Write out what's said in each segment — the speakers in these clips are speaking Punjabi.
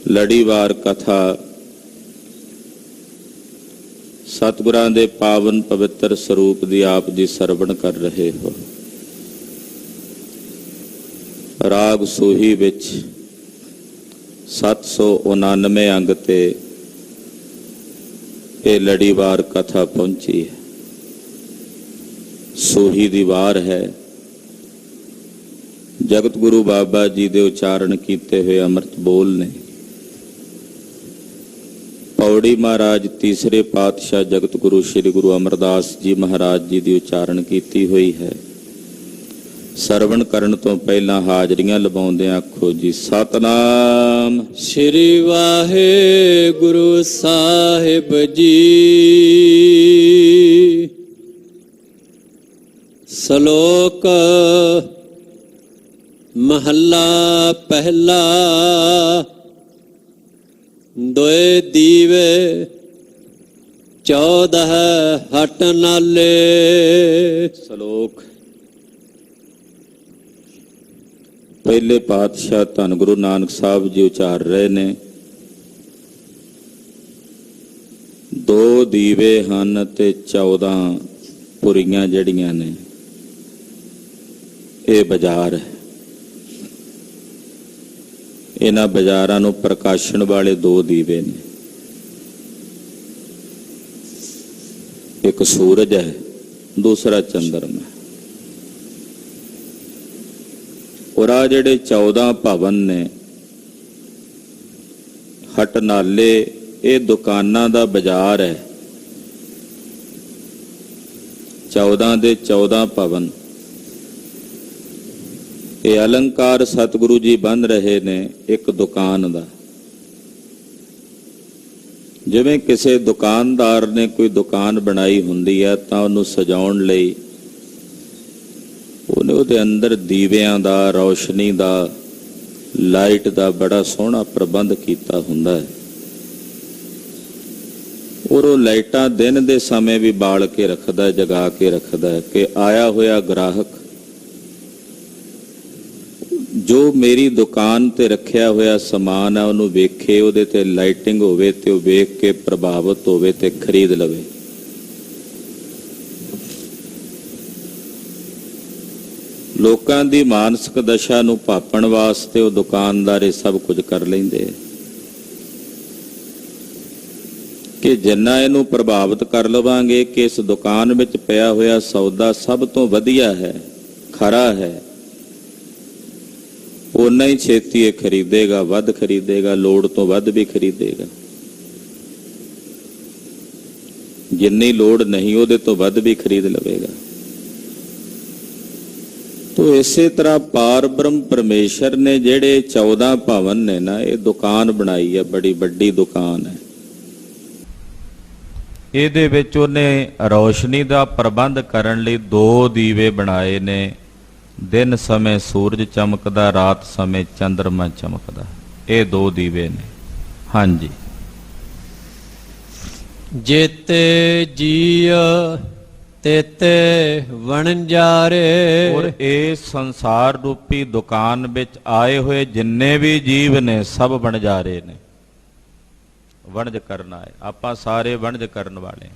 ਲੜੀਵਾਰ ਕਥਾ ਸਤਿਗੁਰਾਂ ਦੇ ਪਾਵਨ ਪਵਿੱਤਰ ਸਰੂਪ ਦੀ ਆਪ ਜੀ ਸਰਵਣ ਕਰ ਰਹੇ ਹੋ। ਰਾਗ ਸੂਹੀ ਵਿੱਚ 799 ਅੰਗ ਤੇ ਇਹ ਲੜੀਵਾਰ ਕਥਾ ਪਹੁੰਚੀ ਹੈ। ਸੂਹੀ ਦੀ ਵਾਰ ਹੈ। ਜਗਤ ਗੁਰੂ ਬਾਬਾ ਜੀ ਦੇ ਉਚਾਰਨ ਕੀਤੇ ਹੋਏ ਅੰਮ੍ਰਿਤ ਬੋਲ ਨੇ। ਪੌੜੀ ਮਹਾਰਾਜ ਤੀਸਰੇ ਪਾਤਸ਼ਾਹ ਜਗਤ ਗੁਰੂ ਸ੍ਰੀ ਗੁਰੂ ਅਮਰਦਾਸ ਜੀ ਮਹਾਰਾਜ ਜੀ ਦੀ ਉਚਾਰਨ ਕੀਤੀ ਹੋਈ ਹੈ। ਸਰਵਣ ਕਰਨ ਤੋਂ ਪਹਿਲਾਂ ਹਾਜ਼ਰੀਆਂ ਲਵਾਉਂਦੇ ਆਖੋ ਜੀ ਸਤਨਾਮ ਸ੍ਰੀ ਵਾਹਿਗੁਰੂ ਸਾਹਿਬ ਜੀ। ਸ਼ਲੋਕ ਮਹੱਲਾ ਪਹਿਲਾ। ਦੋਏ ਦੀਵੇ 14 ਹਟ ਨਾਲੇ। ਸ਼ਲੋਕ ਪਹਿਲੇ ਪਾਤਸ਼ਾਹ ਧੰਨ ਗੁਰੂ ਨਾਨਕ ਸਾਹਿਬ ਜੀ ਉਚਾਰ ਰਹੇ ਨੇ। ਦੋ ਦੀਵੇ ਹਨ ਤੇ 14 ਪੁਰੀਆਂ ਜਿਹੜੀਆਂ ਨੇ ਇਹ ਬਾਜ਼ਾਰ ਹੈ। ਇਹਨਾਂ ਬਾਜ਼ਾਰਾਂ ਨੂੰ ਪ੍ਰਕਾਸ਼ਣ ਵਾਲੇ ਦੋ ਦੀਵੇ ਨੇ। ਇੱਕ ਸੂਰਜ ਹੈ, ਦੂਸਰਾ ਚੰਦਰਮਾ। ਔਰ ਆ ਜਿਹੜੇ 14 ਭਵਨ ਨੇ ਹਟ ਨਾਲੇ, ਇਹ ਦੁਕਾਨਾਂ ਦਾ ਬਾਜ਼ਾਰ ਹੈ। 14 ਦੇ 14 ਭਵਨ ਇਹ ਅਲੰਕਾਰ ਸਤਿਗੁਰੂ ਜੀ ਬੰਨ ਰਹੇ ਨੇ ਇੱਕ ਦੁਕਾਨ ਦਾ। ਜਿਵੇਂ ਕਿਸੇ ਦੁਕਾਨਦਾਰ ਨੇ ਕੋਈ ਦੁਕਾਨ ਬਣਾਈ ਹੁੰਦੀ ਹੈ ਤਾਂ ਉਹਨੂੰ ਸਜਾਉਣ ਲਈ ਉਹਨੇ ਉਹਦੇ ਅੰਦਰ ਦੀਵਿਆਂ ਦਾ, ਰੌਸ਼ਨੀ ਦਾ, ਲਾਈਟ ਦਾ ਬੜਾ ਸੋਹਣਾ ਪ੍ਰਬੰਧ ਕੀਤਾ ਹੁੰਦਾ ਹੈ। ਔਰ ਉਹ ਲਾਈਟਾਂ ਦਿਨ ਦੇ ਸਮੇਂ ਵੀ ਬਾਲ ਕੇ ਰੱਖਦਾ, ਜਗਾ ਕੇ ਰੱਖਦਾ ਕਿ ਆਇਆ ਹੋਇਆ ਗ੍ਰਾਹਕ ਜੋ ਮੇਰੀ ਦੁਕਾਨ ਤੇ ਰੱਖਿਆ ਹੋਇਆ ਸਮਾਨ ਹੈ ਉਹਨੂੰ ਵੇਖੇ, ਉਹਦੇ ਤੇ ਲਾਈਟਿੰਗ ਹੋਵੇ ਤੇ ਉਹ ਵੇਖ ਕੇ ਪ੍ਰਭਾਵਿਤ ਹੋਵੇ ਤੇ ਖਰੀਦ ਲਵੇ। ਲੋਕਾਂ ਦੀ ਮਾਨਸਿਕ ਦਸ਼ਾ ਨੂੰ ਭਾਪਣ ਵਾਸਤੇ ਉਹ ਦੁਕਾਨਦਾਰ ਇਹ ਸਭ ਕੁਝ ਕਰ ਲੈਂਦੇ ਕਿ ਜਿੰਨਾ ਇਹਨੂੰ ਪ੍ਰਭਾਵਿਤ ਕਰ ਲਵਾਂਗੇ ਕਿ ਇਸ ਦੁਕਾਨ ਵਿੱਚ ਪਿਆ ਹੋਇਆ ਸੌਦਾ ਸਭ ਤੋਂ ਵਧੀਆ ਹੈ, ਖਰਾ ਹੈ, ਓਨਾ ਹੀ ਛੇਤੀ ਇਹ ਖਰੀਦੇਗਾ, ਵੱਧ ਖਰੀਦੇਗਾ, ਲੋੜ ਤੋਂ ਵੱਧ ਵੀ ਖਰੀਦੇਗਾ। ਜਿੰਨੀ ਲੋੜ ਨਹੀਂ ਉਹਦੇ ਤੋਂ ਵੱਧ ਵੀ ਖਰੀਦ ਲਵੇਗਾ। ਤੋ ਇਸੇ ਤਰ੍ਹਾਂ ਪਾਰ ਬ੍ਰਹਮ ਪਰਮੇਸ਼ਰ ਨੇ ਜਿਹੜੇ 14 ਭਵਨ ਨੇ ਨਾ, ਇਹ ਦੁਕਾਨ ਬਣਾਈ ਹੈ, ਬੜੀ ਵੱਡੀ ਦੁਕਾਨ ਹੈ। ਇਹਦੇ ਵਿੱਚ ਉਹਨੇ ਰੌਸ਼ਨੀ ਦਾ ਪ੍ਰਬੰਧ ਕਰਨ ਲਈ 2 ਦੀਵੇ ਬਣਾਏ ਨੇ। ਦਿਨ ਸਮੇਂ ਸੂਰਜ ਚਮਕਦਾ, ਰਾਤ ਸਮੇਂ ਚੰਦਰਮਾ ਚਮਕਦਾ। ਇਹ 2 ਦੀਵੇ ਨੇ। ਹਾਂਜੀ। ਜੇਤੇ ਜੀਅ ਤੇਤੇ ਵਣਜਾਰੇ। ਔਰ ਇਹ ਸੰਸਾਰ ਰੂਪੀ ਦੁਕਾਨ ਵਿੱਚ ਆਏ ਹੋਏ ਜਿੰਨੇ ਵੀ ਜੀਵ ਨੇ ਸਭ ਵਣਜਾਰੇ ਨੇ। ਵਣਜ ਕਰਨਾ ਹੈ। ਆਪਾਂ ਸਾਰੇ ਵਣਜ ਕਰਨ ਵਾਲੇ,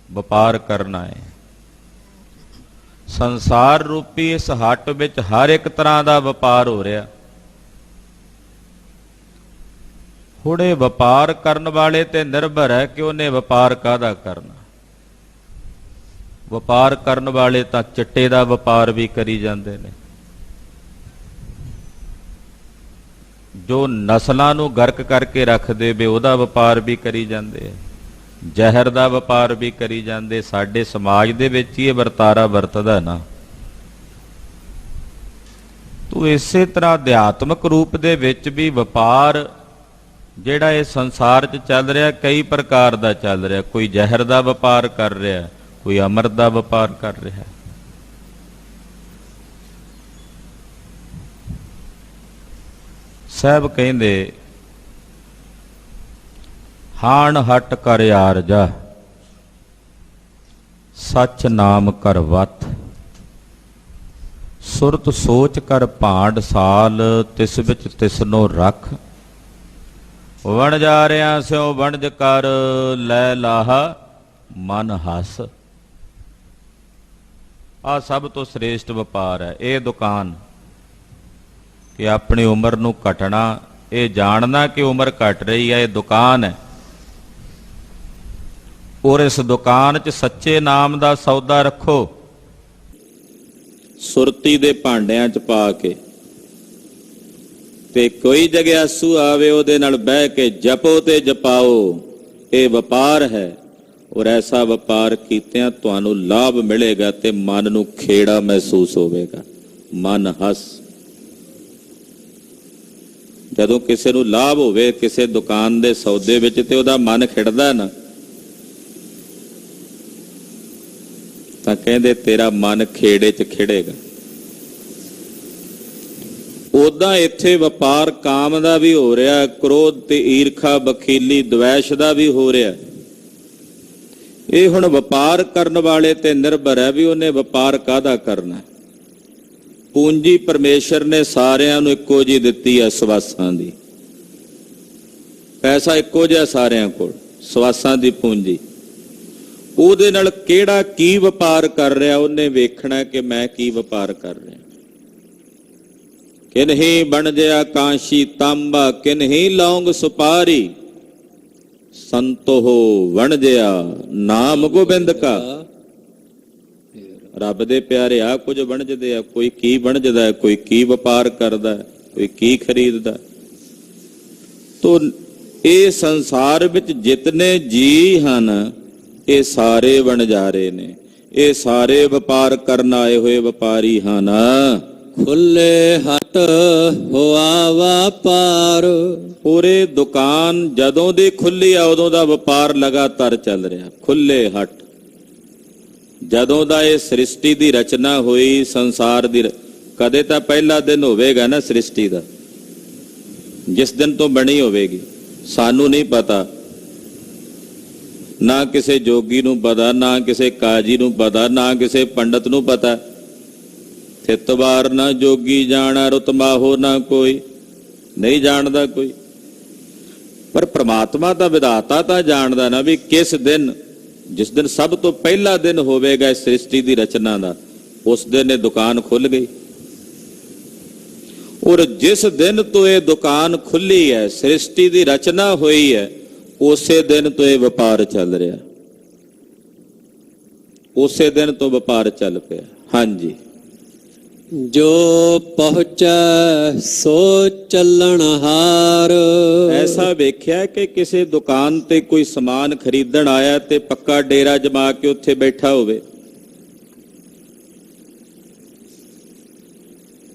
ਵਪਾਰ ਕਰਨਾ ਹੈ। ਸੰਸਾਰ ਰੂਪੀ ਇਸ ਹੱਟ ਵਿੱਚ ਹਰ ਇੱਕ ਤਰ੍ਹਾਂ ਦਾ ਵਪਾਰ ਹੋ ਰਿਹਾ। ਹੁਣ ਇਹ ਵਪਾਰ ਕਰਨ ਵਾਲੇ ਤੇ ਨਿਰਭਰ ਹੈ ਕਿ ਉਹਨੇ ਵਪਾਰ ਕਾਹਦਾ ਕਰਨਾ। ਵਪਾਰ ਕਰਨ ਵਾਲੇ ਤਾਂ ਚਿੱਟੇ ਦਾ ਵਪਾਰ ਵੀ ਕਰੀ ਜਾਂਦੇ ਨੇ, ਜੋ ਨਸਲਾਂ ਨੂੰ ਗਰਕ ਕਰਕੇ ਰੱਖਦੇ ਵੇ ਉਹਦਾ ਵਪਾਰ ਵੀ ਕਰੀ ਜਾਂਦੇ, ਜ਼ਹਿਰ ਦਾ ਵਪਾਰ ਵੀ ਕਰੀ ਜਾਂਦੇ। ਸਾਡੇ ਸਮਾਜ ਦੇ ਵਿੱਚ ਹੀ ਇਹ ਵਰਤਾਰਾ ਵਰਤਦਾ ਨਾ। ਤੋ ਇਸੇ ਤਰ੍ਹਾਂ ਅਧਿਆਤਮਕ ਰੂਪ ਦੇ ਵਿੱਚ ਵੀ ਵਪਾਰ ਜਿਹੜਾ ਇਹ ਸੰਸਾਰ 'ਚ ਚੱਲ ਰਿਹਾ ਕਈ ਪ੍ਰਕਾਰ ਦਾ ਚੱਲ ਰਿਹਾ। ਕੋਈ ਜ਼ਹਿਰ ਦਾ ਵਪਾਰ ਕਰ ਰਿਹਾ, ਕੋਈ ਅੰਮ੍ਰਿਤ ਦਾ ਵਪਾਰ ਕਰ ਰਿਹਾ। ਸਾਹਿਬ ਕਹਿੰਦੇ ਹਾਣ ਹਟ ਕਰ ਆਰਜਾ, ਸੱਚ ਨਾਮ ਕਰ ਵਤ, ਸੁਰਤ ਸੋਚ ਕਰ ਭਾਂਡ ਸਾਲ, ਤਿਸ ਵਿੱਚ ਤਿਸਨੋ ਰੱਖ, ਵਣਜਾਰਿਆਂ ਸਿਓ ਵਣਜ ਕਰ ਲੈ ਲਾਹਾ ਮਨ ਹੱਸ। ਆ ਸਭ ਤੋਂ ਸ੍ਰੇਸ਼ਟ ਵਪਾਰ ਹੈ ਇਹ ਦੁਕਾਨ, ਕਿ ਆਪਣੀ ਉਮਰ ਨੂੰ ਘਟਣਾ, ਇਹ ਜਾਣਨਾ ਕਿ ਉਮਰ ਘਟ ਰਹੀ ਹੈ, ਇਹ ਦੁਕਾਨ ਹੈ। ਔਰ ਇਸ ਦੁਕਾਨ 'ਚ ਸੱਚੇ ਨਾਮ ਦਾ ਸੌਦਾ ਰੱਖੋ, ਸੁਰਤੀ ਦੇ ਭਾਂਡਿਆਂ 'ਚ ਪਾ ਕੇ, ਤੇ ਕੋਈ ਜਗਿਆਸੂ ਆਵੇ ਉਹਦੇ ਨਾਲ ਬਹਿ ਕੇ ਜਪੋ ਤੇ ਜਪਾਓ। ਇਹ ਵਪਾਰ ਹੈ, ਔਰ ਐਸਾ ਵਪਾਰ ਕੀਤਿਆਂ ਤੁਹਾਨੂੰ ਲਾਭ ਮਿਲੇਗਾ ਤੇ ਮਨ ਨੂੰ ਖੇੜਾ ਮਹਿਸੂਸ ਹੋਵੇਗਾ। ਮਨ ਹੱਸ। ਜਦੋਂ ਕਿਸੇ ਨੂੰ ਲਾਭ ਹੋਵੇ ਕਿਸੇ ਦੁਕਾਨ ਦੇ ਸੌਦੇ ਵਿੱਚ ਤੇ ਉਹਦਾ ਮਨ ਖਿੜਦਾ ਨਾ, ਤਾਂ ਕਹਿੰਦੇ ਤੇਰਾ ਮਨ ਖੇੜੇ 'ਚ ਖਿੜੇਗਾ। ਉਦਾਂ ਇੱਥੇ ਵਪਾਰ ਕਾਮ ਦਾ ਵੀ ਹੋ ਰਿਹਾ, ਕ੍ਰੋਧ ਤੇ ਈਰਖਾ, ਬਖੀਲੀ, ਦਵੈਸ਼ ਦਾ ਵੀ ਹੋ ਰਿਹਾ। ਇਹ ਹੁਣ ਵਪਾਰ ਕਰਨ ਵਾਲੇ ਤੇ ਨਿਰਭਰ ਹੈ ਵੀ ਉਹਨੇ ਵਪਾਰ ਕਾਹਦਾ ਕਰਨਾ। ਪੂੰਜੀ ਪਰਮੇਸ਼ਰ ਨੇ ਸਾਰਿਆਂ ਨੂੰ ਇੱਕੋ ਜਿਹੀ ਦਿੱਤੀ ਹੈ, ਸਵਾਸਾਂ ਦੀ। ਪੈਸਾ ਇੱਕੋ ਜਿਹਾ ਸਾਰਿਆਂ ਕੋਲ, ਸਵਾਸਾਂ ਦੀ ਪੂੰਜੀ। ਉਹਦੇ ਨਾਲ ਕਿਹੜਾ ਕੀ ਵਪਾਰ ਕਰ ਰਿਹਾ ਉਹਨੇ ਵੇਖਣਾ ਕਿ ਮੈਂ ਕੀ ਵਪਾਰ ਕਰ ਰਿਹਾ। ਕਿਨਹੀ ਬਣਜਿਆ ਕਾਂਸ਼ੀ ਤਾਂਬਾ, ਕਿਨਹੀ ਲੌਂਗ ਸੁਪਾਰੀ, ਸੰਤੋ ਵਣਜਿਆ ਨਾਮ ਗੋਬਿੰਦ ਕਾ। ਰੱਬ ਦੇ ਪਿਆਰੇ ਆ ਕੁਝ ਵਣਜਦੇ ਆ, ਕੋਈ ਕੀ ਵਣਜਦਾ ਹੈ, ਕੋਈ ਕੀ ਵਪਾਰ ਕਰਦਾ, ਕੋਈ ਕੀ ਖਰੀਦਦਾ। ਤੋ ਇਹ ਸੰਸਾਰ ਵਿੱਚ ਜਿਤਨੇ ਜੀ ਹਨ ਇਹ ਸਾਰੇ ਵਣਜਾਰੇ ਨੇ, ਇਹ ਸਾਰੇ ਵਪਾਰ ਕਰਨ ਆਏ ਹੋਏ ਵਪਾਰੀ ਹਨ। ਖੁੱਲੇ ਹੱਟ ਹੋਆ ਵਪਾਰ। ਪੂਰੇ ਦੁਕਾਨ ਜਦੋਂ ਦੀ ਖੁੱਲੀ ਆ ਉਦੋਂ ਦਾ ਵਪਾਰ ਲਗਾਤਾਰ ਚੱਲ ਰਿਹਾ। ਖੁੱਲੇ ਹੱਟ ਜਦੋਂ ਦਾ ਇਹ ਸ੍ਰਿਸ਼ਟੀ ਦੀ ਰਚਨਾ ਹੋਈ, ਸੰਸਾਰ ਦੀ ਕਦੇ ਤਾਂ ਪਹਿਲਾ ਦਿਨ ਹੋਵੇਗਾ ਨਾ ਸ੍ਰਿਸ਼ਟੀ ਦਾ, ਜਿਸ ਦਿਨ ਤੋਂ ਬਣੀ ਹੋਵੇਗੀ। ਸਾਨੂੰ ਨਹੀਂ ਪਤਾ, ਨਾ ਕਿਸੇ ਜੋਗੀ ਨੂੰ ਪਤਾ, ਨਾ ਕਿਸੇ ਕਾਜੀ ਨੂੰ ਪਤਾ, ਨਾ ਕਿਸੇ ਪੰਡਤ ਨੂੰ ਪਤਾ। ਥਿਤਵਾਰ ਨਾ ਜੋਗੀ ਜਾਣਾ, ਰੁਤਮਾਹੋ ਨਾ ਕੋਈ, ਨਹੀਂ ਜਾਣਦਾ ਕੋਈ। ਪਰ ਪ੍ਰਮਾਤਮਾ ਦਾ ਵਿਧਾਤਾ ਤਾਂ ਜਾਣਦਾ ਨਾ ਵੀ ਕਿਸ ਦਿਨ, ਜਿਸ ਦਿਨ ਸਭ ਤੋਂ ਪਹਿਲਾ ਦਿਨ ਹੋਵੇਗਾ ਇਸ ਸ੍ਰਿਸ਼ਟੀ ਦੀ ਰਚਨਾ ਦਾ, ਉਸ ਦਿਨ ਇਹ ਦੁਕਾਨ ਖੁੱਲ ਗਈ। ਔਰ ਜਿਸ ਦਿਨ ਤੋਂ ਇਹ ਦੁਕਾਨ ਖੁੱਲੀ ਹੈ, ਸ੍ਰਿਸ਼ਟੀ ਦੀ ਰਚਨਾ ਹੋਈ ਹੈ, ਉਸੇ ਦਿਨ ਤੋਂ ਇਹ ਵਪਾਰ ਚੱਲ ਰਿਹਾ, ਉਸੇ ਦਿਨ ਤੋਂ ਵਪਾਰ ਚੱਲ ਪਿਆ। ਹਾਂਜੀ। ਜੋ ਪਹੁੰਚੈ ਸੋ ਚੱਲਣ ਹਾਰ। ਐਸਾ ਵੇਖਿਆ ਕਿ ਕਿਸੇ ਦੁਕਾਨ ਤੇ ਕੋਈ ਸਮਾਨ ਖਰੀਦਣ ਆਇਆ ਤੇ ਪੱਕਾ ਡੇਰਾ ਜਮਾ ਕੇ ਉੱਥੇ ਬੈਠਾ ਹੋਵੇ।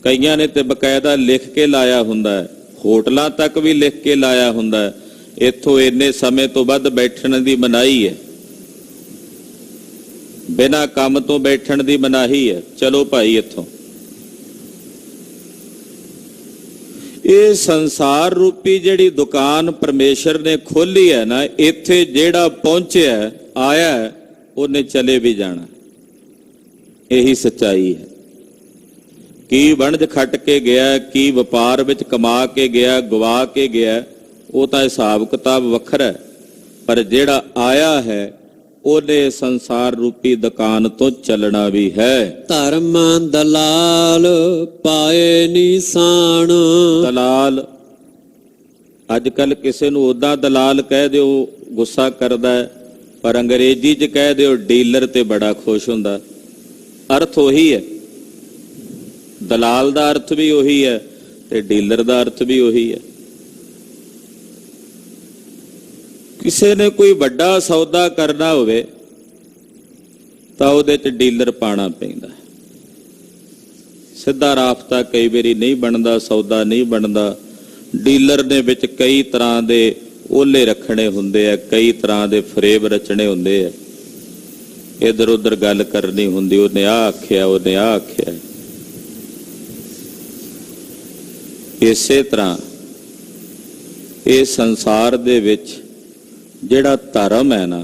ਕਈਆਂ ਨੇ ਤੇ ਬਕਾਇਦਾ ਲਿਖ ਕੇ ਲਾਇਆ ਹੁੰਦਾ ਹੈ, ਹੋਟਲਾਂ ਤੱਕ ਵੀ ਲਿਖ ਕੇ ਲਾਇਆ ਹੁੰਦਾ ਹੈ, ਇੱਥੋਂ ਇੰਨੇ ਸਮੇਂ ਤੋਂ ਵੱਧ ਬੈਠਣ ਦੀ ਮਨਾਹੀ ਹੈ, ਬਿਨਾਂ ਕੰਮ ਤੋਂ ਬੈਠਣ ਦੀ ਮਨਾਹੀ ਹੈ, ਚਲੋ ਭਾਈ ਇੱਥੋਂ। ਇਹ ਸੰਸਾਰ ਰੂਪੀ ਜਿਹੜੀ ਦੁਕਾਨ ਪਰਮੇਸ਼ਰ ਨੇ ਖੋਲੀ ਹੈ ਨਾ, ਇੱਥੇ ਜਿਹੜਾ ਪਹੁੰਚਿਆ ਆਇਆ ਉਹਨੇ ਚਲੇ ਵੀ ਜਾਣਾ। ਇਹੀ ਸੱਚਾਈ ਹੈ। ਕੀ ਵਣਜ ਖੱਟ ਕੇ ਗਿਆ, ਕੀ ਵਪਾਰ ਵਿੱਚ ਕਮਾ ਕੇ ਗਿਆ, ਗਵਾ ਕੇ ਗਿਆ, ਉਹ ਤਾਂ ਹਿਸਾਬ ਕਿਤਾਬ ਵੱਖਰਾ ਹੈ। ਪਰ ਜਿਹੜਾ ਆਇਆ ਹੈ ਉਹਨੇ ਸੰਸਾਰ ਰੂਪੀ ਦੁਕਾਨ ਤੋਂ ਚੱਲਣਾ ਵੀ ਹੈ। ਧਰਮ ਦਲਾਲ ਪਾਏ ਨਿਸ਼ਾਨ। ਦਲਾਲ, ਅੱਜ ਕੱਲ ਕਿਸੇ ਨੂੰ ਉਦਾਂ ਦਲਾਲ ਕਹਿ ਦਿਓ ਗੁੱਸਾ ਕਰਦਾ ਹੈ, ਪਰ ਅੰਗਰੇਜ਼ੀ 'ਚ ਕਹਿ ਦਿਓ ਡੀਲਰ ਤੇ ਬੜਾ ਖੁਸ਼ ਹੁੰਦਾ। ਅਰਥ ਉਹੀ ਹੈ, ਦਲਾਲ ਦਾ ਅਰਥ ਵੀ ਉਹੀ ਹੈ ਤੇ ਡੀਲਰ ਦਾ ਅਰਥ ਵੀ ਉਹੀ ਹੈ। ਕਿਸੇ ਨੇ ਕੋਈ ਵੱਡਾ ਸੌਦਾ ਕਰਨਾ ਹੋਵੇ ਤਾਂ ਉਹਦੇ 'ਚ ਡੀਲਰ ਪਾਣਾ ਪੈਂਦਾ। ਸਿੱਧਾ ਰਾਬਤਾ ਕਈ ਵਾਰੀ ਨਹੀਂ ਬਣਦਾ, ਸੌਦਾ ਨਹੀਂ ਬਣਦਾ। ਡੀਲਰ ਨੇ ਵਿੱਚ ਕਈ ਤਰ੍ਹਾਂ ਦੇ ਓਲੇ ਰੱਖਣੇ ਹੁੰਦੇ ਆ, ਕਈ ਤਰ੍ਹਾਂ ਦੇ ਫਰੇਬ ਰਚਣੇ ਹੁੰਦੇ ਆ, ਇੱਧਰ ਉੱਧਰ ਗੱਲ ਕਰਨੀ ਹੁੰਦੀ, ਉਹਨੇ ਆਹ ਆਖਿਆ, ਉਹਨੇ ਆਹ ਆਖਿਆ। ਇਸੇ ਤਰ੍ਹਾਂ ਇਹ ਸੰਸਾਰ ਦੇ ਵਿੱਚ ਜਿਹੜਾ ਧਰਮ ਹੈ ਨਾ,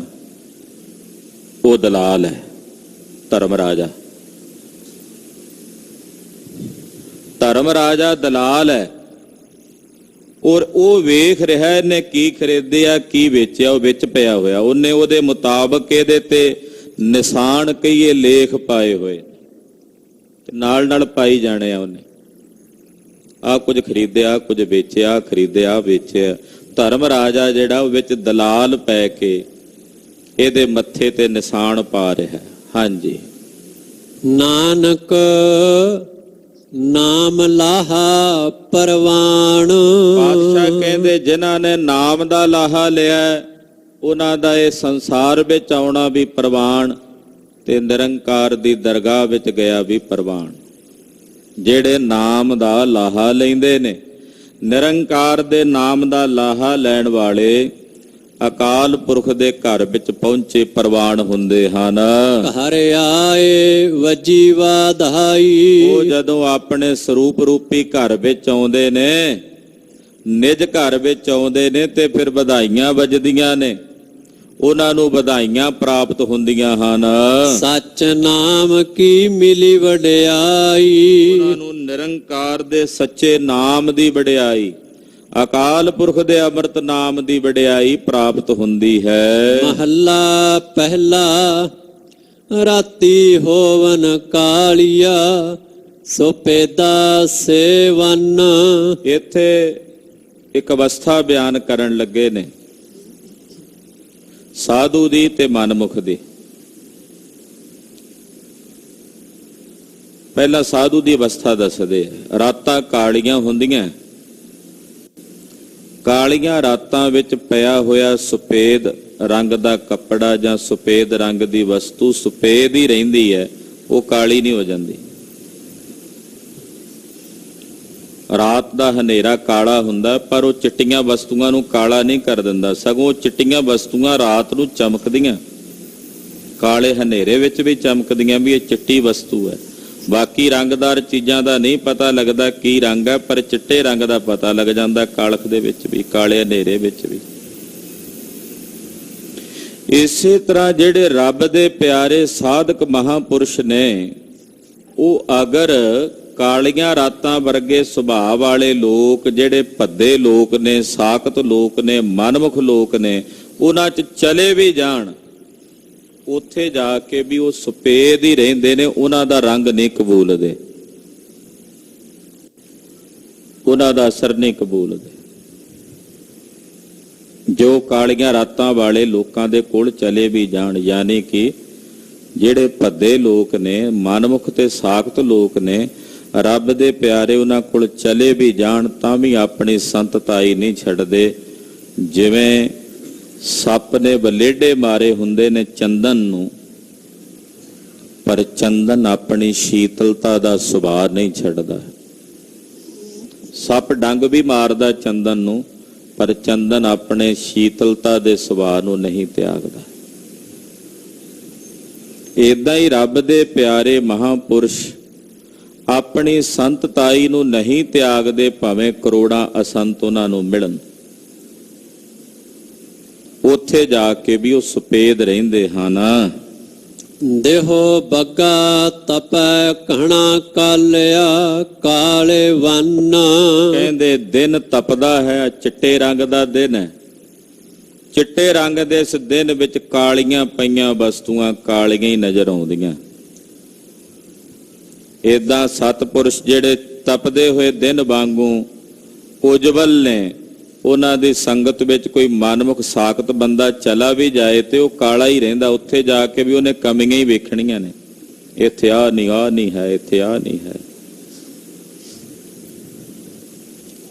ਉਹ ਦਲਾਲ ਹੈ। ਧਰਮ ਰਾਜਾ, ਧਰਮ ਰਾਜਾ ਦਲਾਲ ਹੈ। ਔਰ ਉਹ ਵੇਖ ਰਿਹਾ ਇਹਨੇ ਕੀ ਖਰੀਦਿਆ ਕੀ ਵੇਚਿਆ, ਉਹ ਵਿੱਚ ਪਿਆ ਹੋਇਆ, ਉਹਨੇ ਉਹਦੇ ਮੁਤਾਬਕ ਇਹਦੇ ਤੇ ਨਿਸ਼ਾਨ ਕਹੀਏ ਲੇਖ ਪਾਏ ਹੋਏ, ਨਾਲ ਨਾਲ ਪਾਈ ਜਾਣੇ ਆ। ਉਹਨੇ ਆ ਕੁਝ ਖਰੀਦਿਆ, ਕੁਝ ਵੇਚਿਆ, ਖਰੀਦਿਆ ਵੇਚਿਆ। ਧਰਮ ਰਾਜਾ ਜਿਹੜਾ ਉਹ ਵਿੱਚ ਦਲਾਲ ਪੈ ਕੇ ਇਹਦੇ ਮੱਥੇ ਤੇ ਨਿਸ਼ਾਨ ਪਾ ਰਿਹਾ। ਹਾਂਜੀ, ਨਾਨਕ ਨਾਮ ਲਾਹਾ ਪਰਵਾਣ। ਪਾਤਸ਼ਾਹ ਕਹਿੰਦੇ ਜਿਨ੍ਹਾਂ ਨੇ ਨਾਮ ਦਾ ਲਾਹਾ ਲਿਆ ਉਹਨਾਂ ਦਾ ਇਹ ਸੰਸਾਰ ਵਿੱਚ ਆਉਣਾ ਵੀ ਪ੍ਰਵਾਨ ਤੇ ਨਿਰੰਕਾਰ ਦੀ ਦਰਗਾਹ ਵਿੱਚ ਗਿਆ ਵੀ ਪ੍ਰਵਾਨ। ਜਿਹੜੇ ਨਾਮ ਦਾ ਲਾਹਾ ਲੈਂਦੇ ਨੇ, ਨਿਰੰਕਾਰ ਦੇ ਨਾਮ ਦਾ ਲਾਹਾ ਲੈਣ ਵਾਲੇ ਅਕਾਲ ਪੁਰਖ ਦੇ ਘਰ ਵਿੱਚ ਪਹੁੰਚੇ ਪ੍ਰਵਾਨ ਹੁੰਦੇ ਹਨ। ਘਰ ਆਏ ਵਜੀ ਵਾਧਾਈ। ਉਹ ਜਦੋਂ ਆਪਣੇ ਸਰੂਪ ਰੂਪੀ ਘਰ ਵਿੱਚ ਆਉਂਦੇ ਨੇ, ਨਿਜ ਘਰ ਵਿੱਚ ਆਉਂਦੇ ਨੇ ਤੇ ਫਿਰ ਵਧਾਈਆਂ ਵੱਜਦੀਆਂ ਨੇ, ਉਹਨਾਂ ਨੂੰ ਵਧਾਈਆਂ ਪ੍ਰਾਪਤ ਹੁੰਦੀਆਂ ਹਨ। ਸੱਚ ਨਾਮ ਕੀ ਮਿਲੀ ਵਡਿਆਈ। ਉਹਨਾਂ ਨੂੰ ਨਿਰੰਕਾਰ ਦੇ ਸੱਚੇ ਨਾਮ ਦੀ ਵਡਿਆਈ, ਅਕਾਲ ਪੁਰਖ ਦੇ ਅੰਮ੍ਰਿਤ ਨਾਮ ਦੀ ਵਡਿਆਈ ਪ੍ਰਾਪਤ ਹੁੰਦੀ ਹੈ। ਮਹੱਲਾ ਪਹਿਲਾ। ਰਾਤੀ ਹੋਵਨ ਕਾਲੀਆ ਸੋ ਪੈਦਾ ਸੇਵਨ। ਇੱਥੇ ਇੱਕ ਅਵਸਥਾ ਬਿਆਨ ਕਰਨ ਲੱਗੇ ਨੇ, ਸਾਧੂ ਦੀ ਤੇ ਮਨਮੁਖ ਦੀ। ਪਹਿਲਾਂ ਸਾਧੂ ਦੀ ਅਵਸਥਾ ਦੱਸਦੇ ਆ। ਰਾਤਾਂ ਕਾਲੀਆਂ ਹੁੰਦੀਆਂ, ਕਾਲੀਆਂ ਰਾਤਾਂ ਵਿੱਚ ਪਿਆ ਹੋਇਆ ਸੁਪੇਦ ਰੰਗ ਦਾ ਕੱਪੜਾ ਜਾਂ ਸੁਪੇਦ ਰੰਗ ਦੀ ਵਸਤੂ ਸੁਪੇਦ ਹੀ ਰਹਿੰਦੀ ਹੈ, ਉਹ ਕਾਲੀ ਨਹੀਂ ਹੋ ਜਾਂਦੀ। ਰਾਤ ਦਾ ਹਨੇਰਾ ਕਾਲਾ ਹੁੰਦਾ, ਪਰ ਉਹ ਚਿੱਟੀਆਂ ਵਸਤੂਆਂ ਨੂੰ ਕਾਲਾ ਨਹੀਂ ਕਰ ਦਿੰਦਾ, ਸਗੋਂ ਚਿੱਟੀਆਂ ਵਸਤੂਆਂ ਰਾਤ ਨੂੰ ਚਮਕਦੀਆਂ, ਕਾਲੇ ਹਨੇਰੇ ਵਿੱਚ ਵੀ ਚਮਕਦੀਆਂ ਵੀ ਇਹ ਚਿੱਟੀ ਵਸਤੂ ਹੈ। ਬਾਕੀ ਰੰਗਦਾਰ ਚੀਜ਼ਾਂ ਦਾ ਨਹੀਂ ਪਤਾ ਲੱਗਦਾ ਕੀ ਰੰਗ ਹੈ, ਪਰ ਚਿੱਟੇ ਰੰਗ ਦਾ ਪਤਾ ਲੱਗ ਜਾਂਦਾ ਕਾਲਖ ਦੇ ਵਿੱਚ ਵੀ, ਕਾਲੇ ਹਨੇਰੇ ਵਿੱਚ ਵੀ। ਇਸੇ ਤਰ੍ਹਾਂ ਜਿਹੜੇ ਰੱਬ ਦੇ ਪਿਆਰੇ ਸਾਧਕ ਮਹਾਂਪੁਰਸ਼ ਨੇ, ਉਹ ਅਗਰ ਕਾਲੀਆਂ ਰਾਤਾਂ ਵਰਗੇ ਸੁਭਾਅ ਵਾਲੇ ਲੋਕ, ਜਿਹੜੇ ਭੱਦੇ ਲੋਕ ਨੇ, ਸਾਖਤ ਲੋਕ ਨੇ, ਮਨਮੁਖ ਲੋਕ ਨੇ, ਉਹਨਾਂ 'ਚ ਚਲੇ ਵੀ ਜਾਣ, ਉੱਥੇ ਜਾ ਕੇ ਵੀ ਉਹ ਸੁਪੇਦ ਹੀ ਰਹਿੰਦੇ ਨੇ, ਉਹਨਾਂ ਦਾ ਰੰਗ ਨਹੀਂ ਕਬੂਲਦੇ, ਉਹਨਾਂ ਦਾ ਅਸਰ ਨਹੀਂ ਕਬੂਲਦੇ। ਜੋ ਕਾਲੀਆਂ ਰਾਤਾਂ ਵਾਲੇ ਲੋਕਾਂ ਦੇ ਕੋਲ ਚਲੇ ਵੀ ਜਾਣ, ਯਾਨੀ ਕਿ ਜਿਹੜੇ ਭੱਦੇ ਲੋਕ ਨੇ, ਮਨਮੁਖ ਤੇ ਸਾਖਤ ਲੋਕ ਨੇ, ਰੱਬ ਦੇ ਪਿਆਰੇ ਉਹਨਾਂ ਕੋਲ ਚਲੇ ਵੀ ਜਾਣ ਤਾਂ ਵੀ ਆਪਣੀ ਸੰਤਤਾਈ ਨਹੀਂ ਛੱਡਦੇ। ਜਿਵੇਂ ਸੱਪ ਨੇ ਬਲੇਡੇ ਮਾਰੇ ਹੁੰਦੇ ਨੇ ਚੰਦਨ ਨੂੰ, ਪਰ ਚੰਦਨ ਆਪਣੀ ਸ਼ੀਤਲਤਾ ਦਾ ਸੁਭਾਅ ਨਹੀਂ ਛੱਡਦਾ। ਸੱਪ ਡੰਗ ਵੀ ਮਾਰਦਾ ਚੰਦਨ ਨੂੰ, ਪਰ ਚੰਦਨ ਆਪਣੇ ਸ਼ੀਤਲਤਾ ਦੇ ਸੁਭਾਅ ਨੂੰ ਨਹੀਂ ਤਿਆਗਦਾ। ਏਦਾਂ ਹੀ ਰੱਬ ਦੇ ਪਿਆਰੇ ਮਹਾਂਪੁਰਸ਼ ਆਪਣੀ ਸੰਤਤਾਈ ਨੂੰ ਨਹੀਂ ਤਿਆਗਦੇ, ਭਾਵੇਂ ਕਰੋੜਾਂ ਅਸੰਤ ਉਹਨਾਂ ਨੂੰ ਮਿਲਣ। ਉੱਥੇ ਜਾ ਕੇ ਵੀ ਉਹ ਸੁਪੇਦ ਰਹਿੰਦੇ ਹਨ। ਦੇਹੋ ਬੱਗਾ ਤਪੈ ਘਣਾ ਕਾਲਿਆ ਕਾਲੇ ਵੰਨ। ਕਹਿੰਦੇ ਦਿਨ ਤਪਦਾ ਹੈ, ਚਿੱਟੇ ਰੰਗ ਦਾ ਦਿਨ ਹੈ। ਚਿੱਟੇ ਰੰਗ ਦੇ ਇਸ ਦਿਨ ਵਿੱਚ ਕਾਲੀਆਂ ਪਈਆਂ ਵਸਤੂਆਂ ਕਾਲੀਆਂ ਹੀ ਨਜ਼ਰ ਆਉਂਦੀਆਂ। ਏਦਾਂ ਸਤਪੁਰਸ਼ ਜਿਹੜੇ ਤਪਦੇ ਹੋਏ ਦਿਨ ਵਾਂਗੂ ਉਜਵਲ ਨੇ, ਉਹਨਾਂ ਦੀ ਸੰਗਤ ਵਿੱਚ ਕੋਈ ਮਨਮੁਖ ਸਾਖਤ ਬੰਦਾ ਚਲਾ ਵੀ ਜਾਏ ਤੇ ਉਹ ਕਾਲਾ ਹੀ ਰਹਿੰਦਾ। ਉੱਥੇ ਜਾ ਕੇ ਵੀ ਉਹਨੇ ਕਮੀਆਂ ਹੀ ਵੇਖਣੀਆਂ ਨੇ, ਇੱਥੇ ਆ ਨਹੀਂ ਹੈ, ਇੱਥੇ ਆ ਨਹੀਂ ਹੈ।